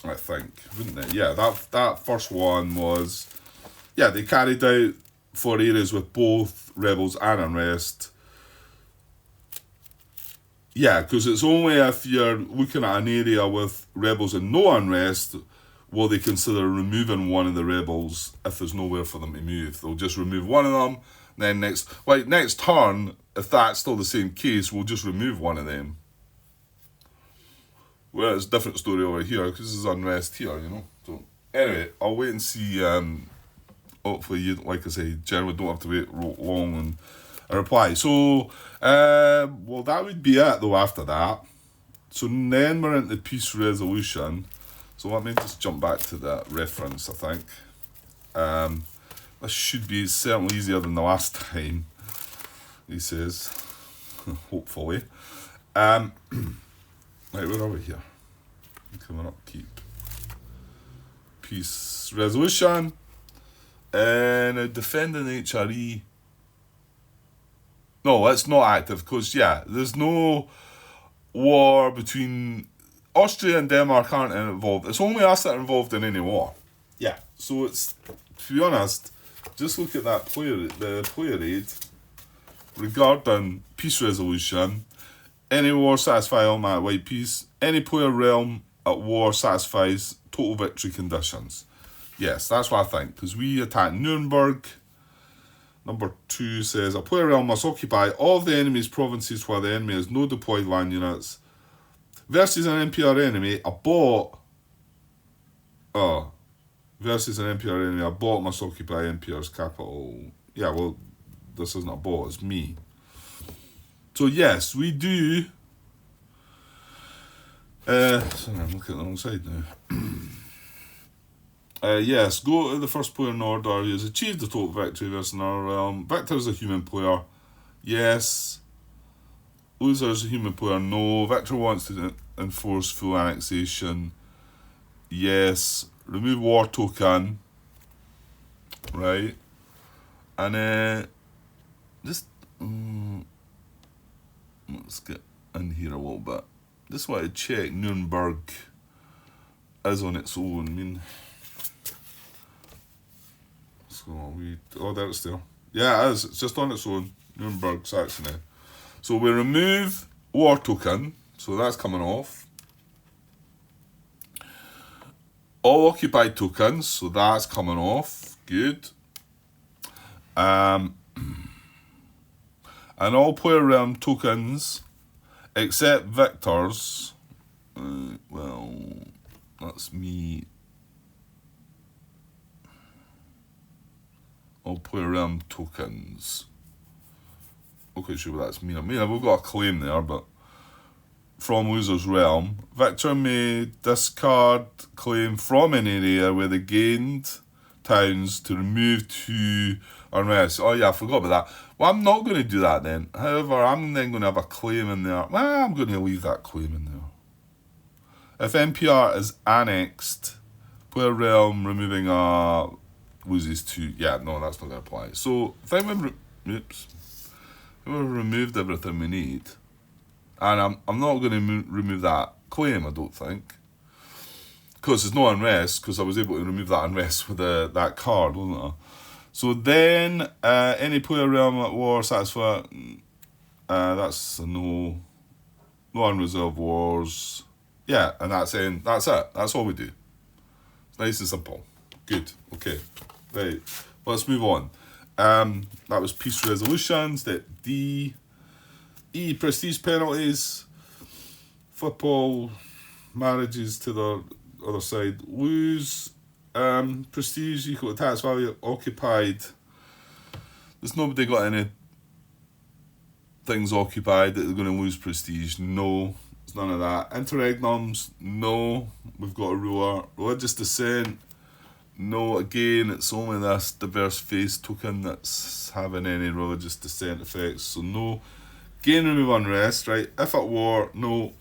I think, wouldn't they? Yeah, that first one was, they carried out 4 areas with both rebels and unrest. Yeah, because it's only if you're looking at an area with rebels and no unrest will they consider removing one of the rebels if there's nowhere for them to move. They'll just remove one of them, then next turn, if that's still the same case, we'll just remove one of them. Well, it's a different story over here, because this is unrest here, So, anyway, I'll wait and see. Hopefully, you, like I say, generally don't have to wait long on a reply. So, well, that would be it, though, after that. So, then we're into peace resolution. So, let me just jump back to that reference, I think. This should be certainly easier than the last time, he says. Hopefully. Right, where are we here? Coming up, keep. Peace resolution. And defending HRE. No, it's not active because, there's no war between Austria and Denmark aren't involved. It's only us that are involved in any war. Yeah, so it's, to be honest, just look at that the player aid regarding peace resolution. Any war satisfy automatic peace. Any player realm at war satisfies total victory conditions. Yes, that's what I think. Because we attack Nuremberg. Number 2 says, a player realm must occupy all of the enemy's provinces while the enemy has no deployed land units. Versus an NPR enemy, a bot... versus an NPR enemy, a bot must occupy NPR's capital. Yeah, well, this isn't a bot, it's me. So yes, we do... sorry, I'm looking at the wrong side now. Yes, go to the first player in order. He has achieved the total victory versus another realm. Victor is a human player. Yes. Loser is a human player. No. Victor wants to enforce full annexation. Yes. Remove war token. Right. And just Let's get in here a little bit. Just want to check Nuremberg is on its own. I mean, so there it's there. Yeah, it is. It's just on its own. Nuremberg, Saxony. So we remove war token. So that's coming off. All occupied tokens. So that's coming off. Good. And all player realm tokens except victors. Well, that's me. All player realm tokens. Okay, sure what that's mean. I mean, we've got a claim there, but from loser's realm, victor may discard claim from an area where they gained towns to remove 2 unrest. Oh yeah, I forgot about that. Well, I'm not going to do that then. However, I'm then going to have a claim in there. Well, I'm going to leave that claim in there. If NPR is annexed, player realm removing loses 2. Yeah, no, that's not going to apply. So if we've removed everything we need, and I'm not going to remove that claim, I don't think, because there's no unrest, because I was able to remove that unrest with that card, wasn't I? So then, any player realm at war satisfy, that's a no unreserved wars. Yeah, and that's it. That's all we do. It's nice and simple. Good. Okay. Right. Let's move on. That was peace resolutions. Step D. E, prestige penalties. Football, marriages to the other side. Lose prestige equal to tax value occupied. There's nobody got any things occupied that they're going to lose prestige. No, it's none of that. Interregnums, no. We've got a ruler. Religious dissent, no. Again, it's only this diverse face token that's having any religious dissent effects. So no. Gain, remove unrest, right? If at war, no.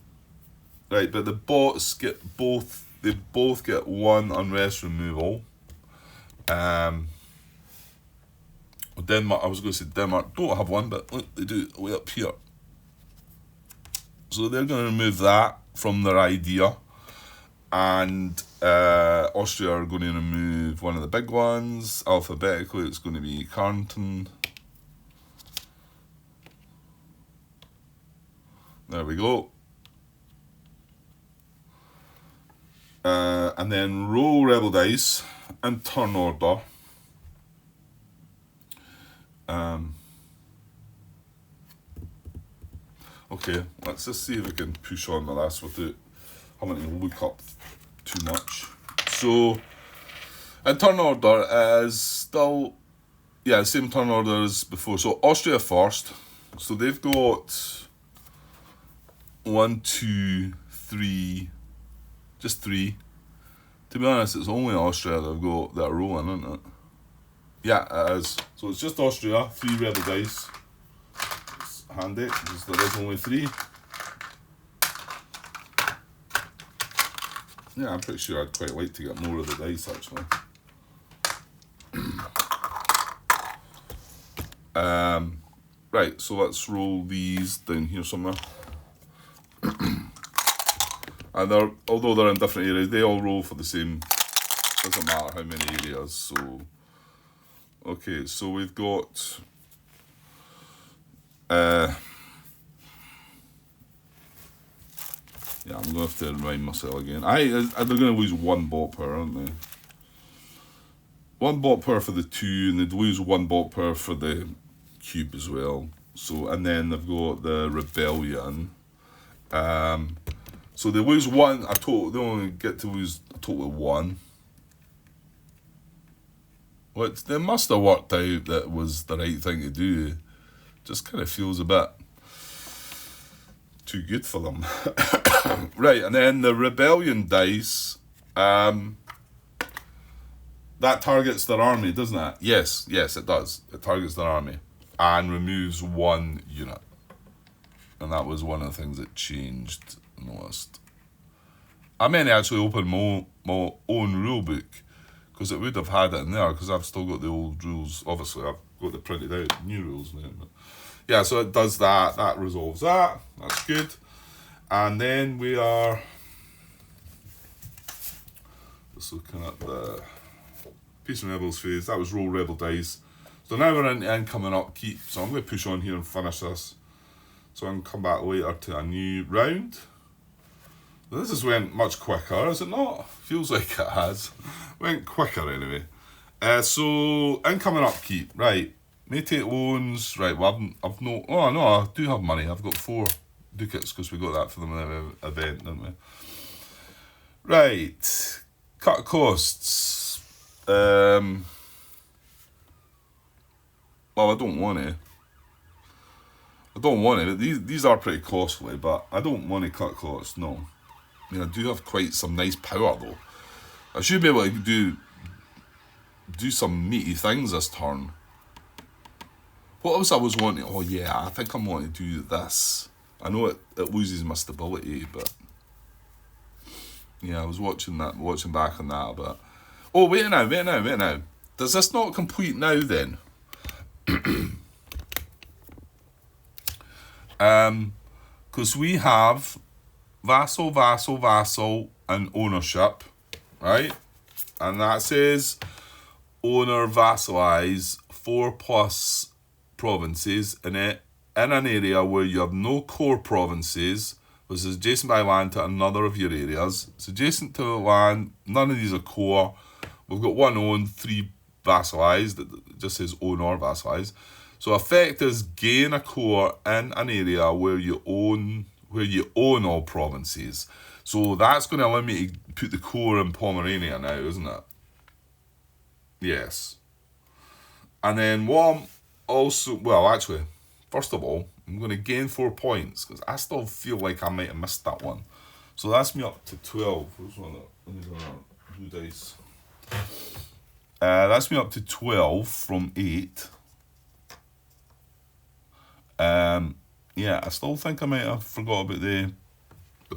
Right, but the bots get both. They both get 1 unrest removal. Denmark, I was going to say Denmark don't have 1, but look, they do way up here. So they're going to remove that from their idea. And Austria are going to remove one of the big ones. Alphabetically, it's going to be Carnton. There we go. And then roll rebel dice and turn order. Okay, let's just see if we can push on the last without having to look up too much. So, and turn order is still, yeah, same turn order as before. So Austria first. So they've got 1, 2, 3, just 3. To be honest, it's only Austria that have got that are rolling, isn't it? Yeah, it is. So it's just Austria, 3 rebel dice. It's handy, because there is only 3. Yeah, I'm pretty sure I'd quite like to get more of the dice, actually. Right, so let's roll these down here somewhere. And although they're in different areas, they all roll for the same. Doesn't matter how many areas. So, okay, so we've got. Yeah, I'm going to have to remind myself again. They're going to lose 1 bot per, aren't they? 1 bot per for the 2, and they'd lose 1 bot per for the cube as well. So, and then they've got the rebellion. So they lose 1. They only get to lose a total of 1. Which they must have worked out that was the right thing to do. Just kind of feels a bit too good for them. Right, and then the rebellion dice. That targets their army, doesn't it? Yes, it does. It targets their army and removes 1 unit. And that was one of the things that changed in the list. I meant to actually open my own rule book, because it would have had it in there, because I've still got the old rules. Obviously, I've got the printed out new rules now. But yeah, so it does that. That resolves that. That's good. And then we are just looking at the Peace and Rebels phase. That was roll rebel dice. So now we're in incoming upkeep. So I'm going to push on here and finish this. So I can come back later to a new round. This has went much quicker, has it not? Feels like it has. Went quicker anyway. So incoming upkeep, right? May take loans, right? Well, I've no. Oh no, I do have money. I've got 4 ducats because we got that for the event, didn't we? Right, cut costs. Well, I don't want to. I don't want it. These are pretty costly, but I don't want to cut costs. No. I mean, I do have quite some nice power though. I should be able to do some meaty things this turn. What else I was wanting? Oh yeah, I think I'm wanting to do this. I know it loses my stability, but yeah, I was watching back on that a bit. Oh wait now. Does this not complete now then? Because we have vassal, and ownership, right? And that says owner vassalize 4+ provinces in an area where you have no core provinces, which is adjacent by land to another of your areas. It's adjacent to land, none of these are core. We've got 1 own, 3 vassalized, that just says own or vassalize. So effect is gain a core in an area where you own all provinces. So that's going to allow me to put the core in Pomerania now, isn't it? Yes. And then what I'm also, well actually, first of all, I'm going to gain 4 points because I still feel like I might have missed that one. So that's me up to 12. Where's one of blue dice? That's me up to 12 from 8. Yeah, I still think I might have forgot about the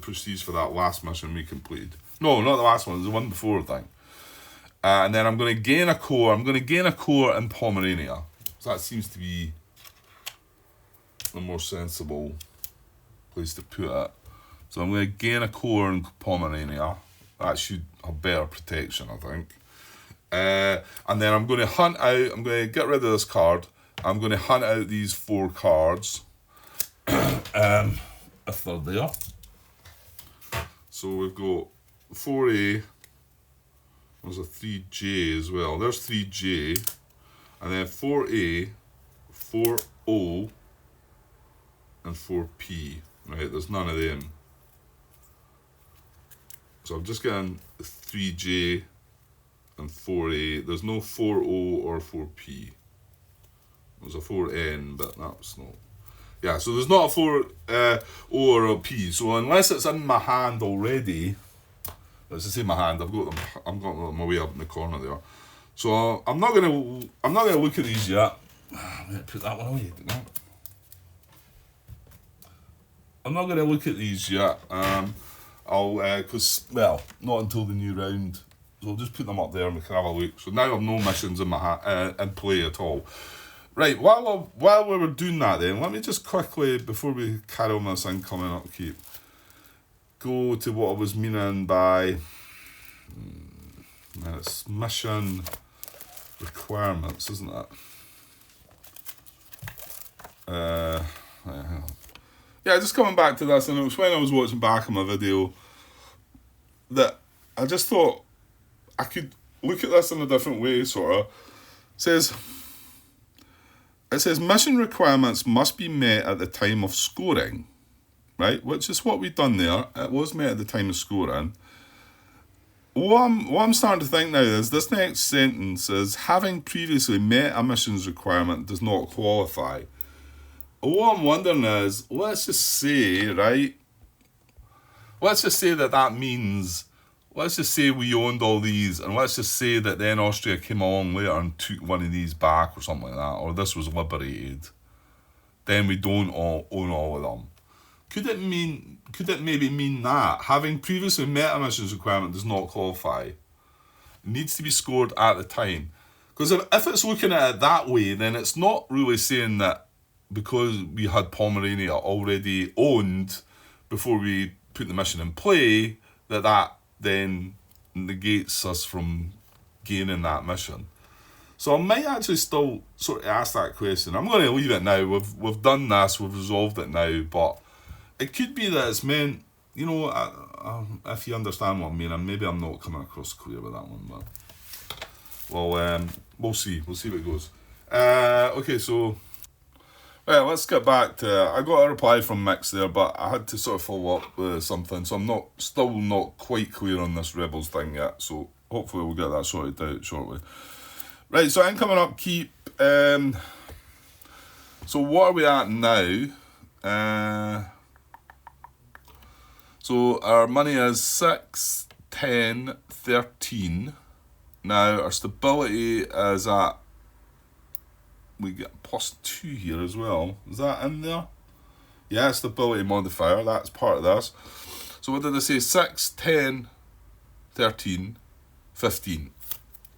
prestige for that last mission we completed. No, not the last one, it was the one before, I think. And then I'm going to gain a core. I'm going to gain a core in Pomerania. So that seems to be the more sensible place to put it. So I'm going to gain a core in Pomerania. That should have better protection, I think. And then I'm going to hunt out, I'm going to get rid of this card. I'm going to hunt out these 4 cards. If they're there. So we've got 4A. There's a 3J as well. There's 3J. And then 4A, 4O, and 4P. Right, there's none of them. So I'm just getting 3J and 4A. There's no 4O or 4P. There's a 4N, but that's not. Yeah, so there's not a 4O or a P. So unless it's in my hand already, let's just say my hand. I've got them my way up in the corner there. So I'm not gonna look at these yet. I'm gonna put that one away. I'm not gonna look at these yet. Because not until the new round. So I'll just put them up there and we can have a look. So now I've no missions in my in play at all. Right, while we were doing that then, let me just quickly, before we carry on this incoming upkeep, go to what I was meaning by it's mission requirements, isn't it? Yeah, just coming back to this, and it was when I was watching back on my video that I just thought I could look at this in a different way, sort of. It says mission requirements must be met at the time of scoring, right? Which is what we've done there. It was met at the time of scoring. What I'm starting to think now is this next sentence is having previously met a missions requirement does not qualify. What I'm wondering is, let's just say that means, let's just say we owned all these, and let's just say that then Austria came along later and took one of these back or something like that, or this was liberated. Then we don't own all of them. Could it maybe mean that having previously met a missions requirement does not qualify? It needs to be scored at the time. Because if it's looking at it that way, then it's not really saying that because we had Pomerania already owned before we put the mission in play, that then negates us from gaining that mission. So I might actually still sort of ask that question. I'm going to leave it now. We've done this, we've resolved it now, but it could be that it's meant, you know, if you understand what I mean, and maybe I'm not coming across clear with that one, but well, we'll see what it goes. Okay, so right, let's get back to, I got a reply from Mix there, but I had to sort of follow up with something, so I'm still not quite clear on this Rebels thing yet, so hopefully we'll get that sorted out shortly. Right, so I'm coming up keep. So what are we at now? So our money is 6, 10, 13. Now our stability is at, we get +2 here as well. Is that in there? Yeah, stability modifier, that's part of this. So what did I say? 6, 10, 13, 15.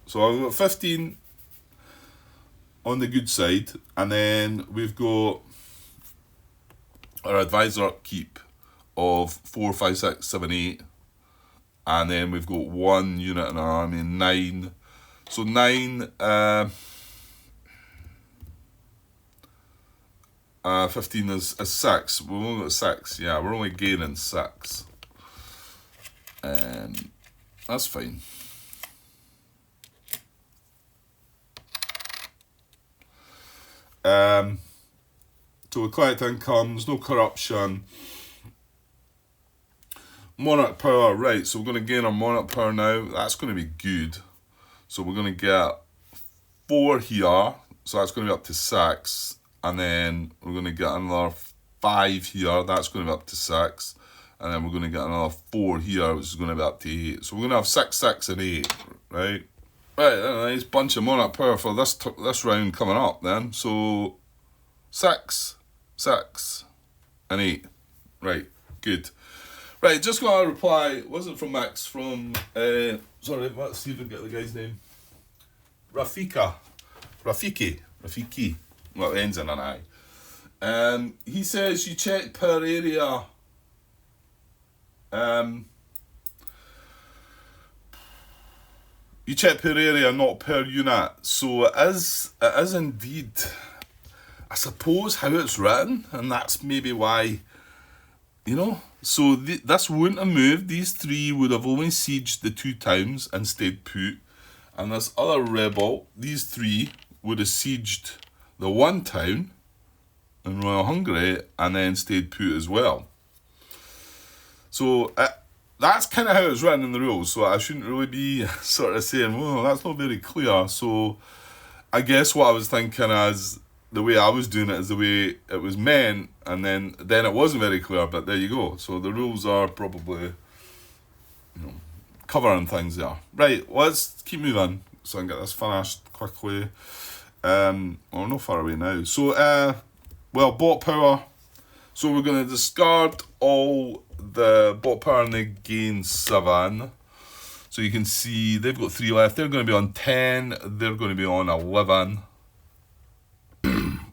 So I've got 15 on the good side, and then we've got our advisor upkeep of 4, 5, 6, 7, 8, and then we've got 1 unit in our army, 9. So 9, 15 is 6. We've only got 6. Yeah, we're only gaining 6. That's fine. So we collect incomes, no corruption. Monarch power, right, so we're going to gain our monarch power now. That's going to be good. So we're going to get 4 here, so that's going to be up to 6. And then we're going to get another 5 here, that's going to be up to 6. And then we're going to get another 4 here, which is going to be up to 8. So we're going to have 6, 6, and 8, right? Right, a nice bunch of monarch power for this round coming up then. So 6, 6, and 8. Right, good. Right, just got a reply. Wasn't from Max, from sorry, let's see if we can get the guy's name. Rafiki. Well, it ends in an I. He says you check per area. You check per area, not per unit. So it is indeed, I suppose, how it's written, and that's maybe why, you know. So this wouldn't have moved. These 3 would have only sieged the 2 towns and stayed put. And this other rebel, these 3 would have sieged the 1 town in Royal Hungary and then stayed put as well. So that's kind of how it's written in the rules. So I shouldn't really be sort of saying, well, that's not very clear. So I guess what I was thinking is, the way I was doing it is the way it was meant, and then it wasn't very clear, but there you go. So the rules are probably, you know, covering things there. Right, let's keep moving so I can get this finished quickly. We're not far away now. So, well, bot power. So we're going to discard all the bot power and they gain 7. So you can see they've got 3 left. They're going to be on 10. They're going to be on 11.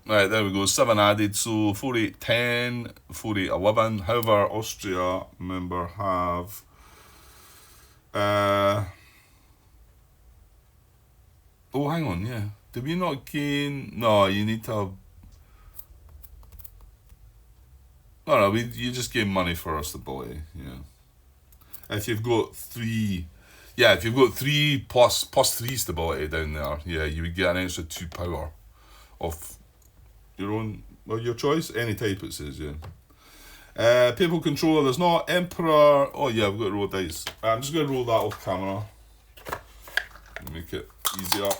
Right, there we go, 7 added, so 4, 8, 10, 4, 8, 11. However, Austria, remember, have oh, hang on, yeah. Did we not gain? No, you need to have, no, you just gain money for our stability, yeah. If you've got 3, yeah, if you've got 3 plus 3 stability down there, yeah, you would get an extra 2 power of your own, well, your choice, any type it says, yeah. Papal controller, there's not. Emperor, oh yeah, I've got to roll dice. I'm just going to roll that off camera. Make it easier.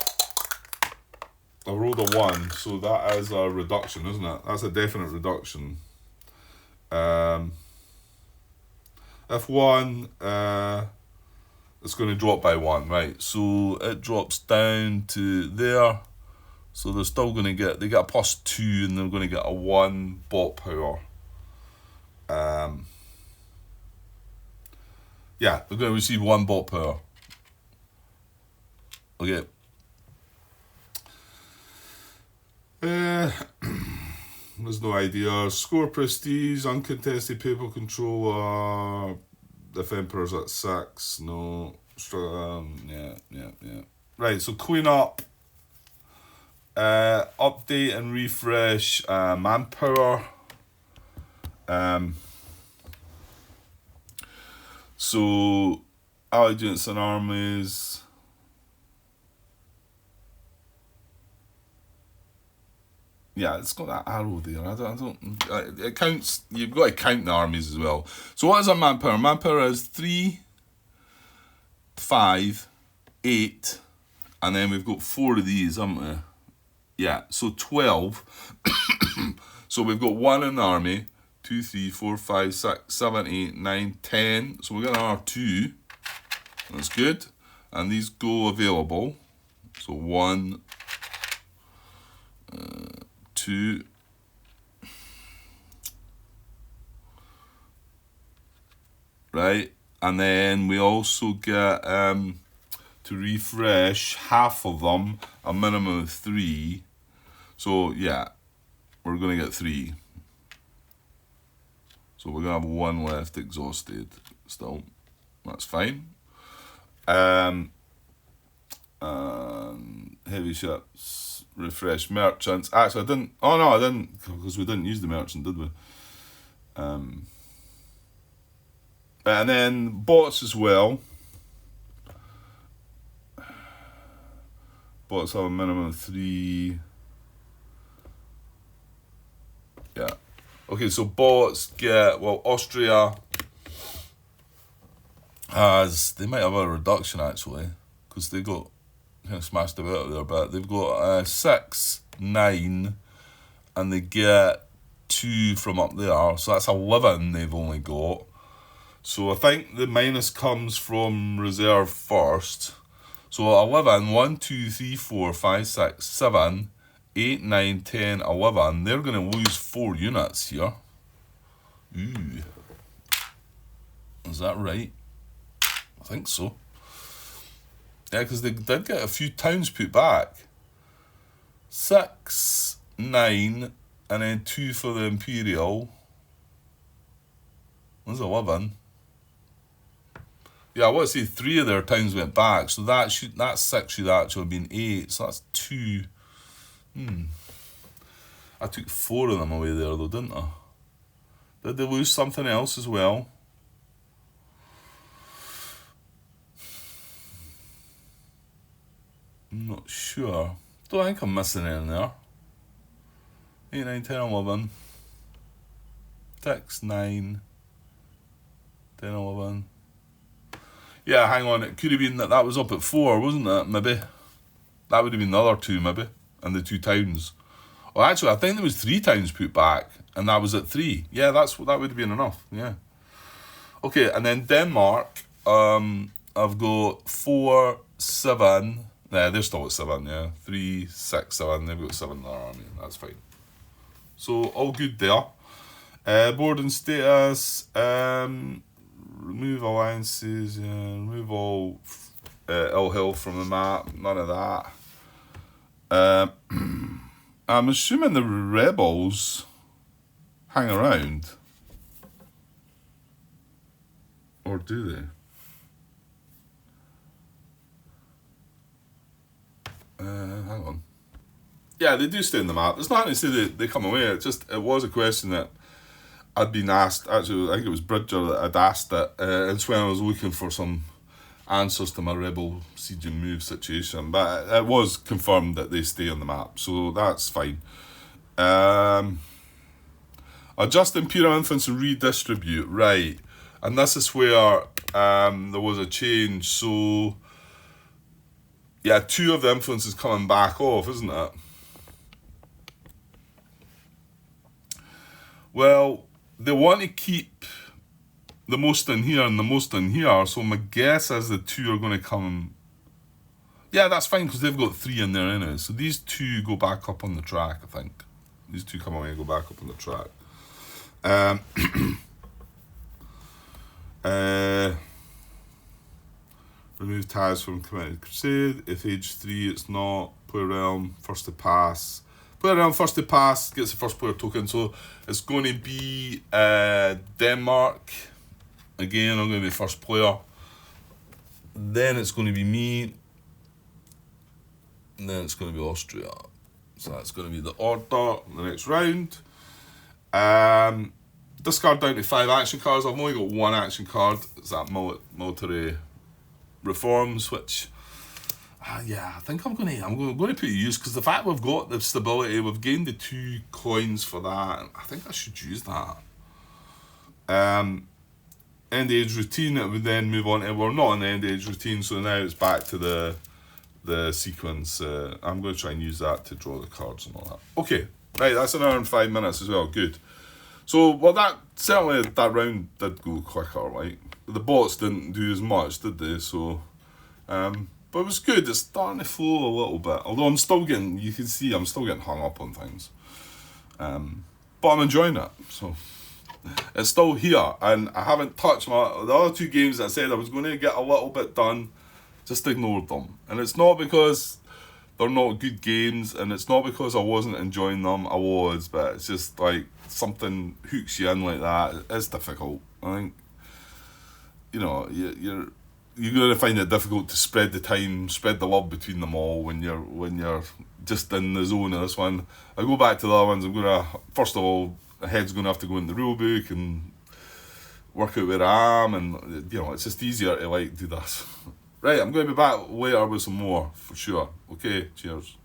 I rolled a 1, so that is a reduction, isn't it? That's a definite reduction. F1, it's going to drop by 1, right? So it drops down to there. So they're still going to get, they get a +2 and they're going to get a 1 bot power. Yeah, they're going to receive 1 bot power. Okay. There's no idea. Score prestige, uncontested papal controller. If Emperor's at 6, no. Yeah. Right, so clean up. Update and refresh manpower. So allied units and armies. Yeah, it's got that arrow there. It counts. You've got to count the armies as well. So what is our manpower? Manpower is 3, 5, 8, and then we've got 4 of these, haven't we? Yeah, so 12. So we've got 1 in the army, 2, 3, 4, 5, 6, 7, 8, 9, 10. So we've got another 2. That's good. And these go available. So 1, 2. Right, and then we also get to refresh half of them, a minimum of 3. So yeah, we're gonna get 3. So we're gonna have 1 left exhausted still. That's fine. Heavy ships, refresh merchants. Actually, I didn't. Oh no, I didn't, because we didn't use the merchant, did we? And then bots as well. Bots have a minimum of 3. Yeah. Okay, so bots get, well, Austria has, they might have a reduction actually, because they got kind of smashed about there, but they've got 6, 9, and they get 2 from up there, so that's 11 they've only got. So I think the minus comes from reserve first. So 11, 1, 2, 3, 4, 5, 6, 7, 8, 9, 10, 11. They're going to lose 4 units here. Ooh. Is that right? I think so. Yeah, because they did get a few towns put back. 6, 9, and then 2 for the Imperial. That's 11. Yeah, I want to say 3 of their towns went back, so that 6 should actually have been 8, so that's 2. I took 4 of them away there though, didn't I? Did they lose something else as well? I'm not sure. Don't think I'm missing anything there. 8, 9, 10, 11. 6, 9, 10, 11. Yeah, hang on, it could have been that was up at 4, wasn't it? Maybe. That would have been the other 2, maybe. And the 2 towns. Well, actually, I think there was 3 towns put back, and that was at 3. Yeah, that would have been enough, yeah. Okay, and then Denmark, I've got 4, 7. Nah, they're still at 7, yeah. 3, 6, 7. They've got 7 in their army. That's fine. So, all good there. Boarding status. Remove alliances. Remove all ill health from the map. None of that. I'm assuming the rebels hang around. Or do they? Hang on. Yeah, they do stay in the map. It's not to say they come away. It was a question that I'd been asked. Actually, I think it was Bridger that had asked it. It's when I was looking for some answers to my rebel siege and move situation. But it was confirmed that they stay on the map, so that's fine. Adjust Imperial influence and redistribute. Right. And this is where there was a change. So, yeah, 2 of the influences coming back off, isn't it? Well, they want to keep the most in here and the most in here, so my guess is the 2 are going to come. Yeah, that's fine, because they've got 3 in there anyway. So these 2 go back up on the track, I think. These 2 come away and go back up on the track. Remove ties from Committed Crusade. If age 3, it's not. Play realm, first to pass. Player around first to pass gets the first player token. So it's going to be Denmark. Again, I'm going to be first player. Then it's going to be me. And then it's going to be Austria. So that's going to be the order, the next round. Discard down to 5 action cards. I've only got 1 action card. It's that military reforms, which, yeah, I think I'm going to put use, because the fact we've got the stability, we've gained the 2 coins for that. I think I should use that. End age routine. It would then move on to, we're not on the end age routine, so now it's back to the sequence. I'm going to try and use that to draw the cards and all that. Okay, right, that's an hour and 5 minutes as well. Good. So, well, that round did go quicker. Like, the bots didn't do as much, did they? So, but it was good. It's starting to flow a little bit. Although I'm still getting, you can see, I'm still getting hung up on things. But I'm enjoying it. So, it's still here, and I haven't touched the other 2 games that I said I was going to get a little bit done. Just ignored them. And it's not because they're not good games, and it's not because I wasn't enjoying them. I was, but it's just like something hooks you in like that. It's difficult. I think, you know, you're going to find it difficult to spread the time, spread the love between them all when you're just in the zone of this one. I go back to the other ones. I'm gonna, first of all, the head's going to have to go in the rule book and work out where I am, and you know, it's just easier to like do this. Right, I'm going to be back later with some more, for sure. Okay, cheers.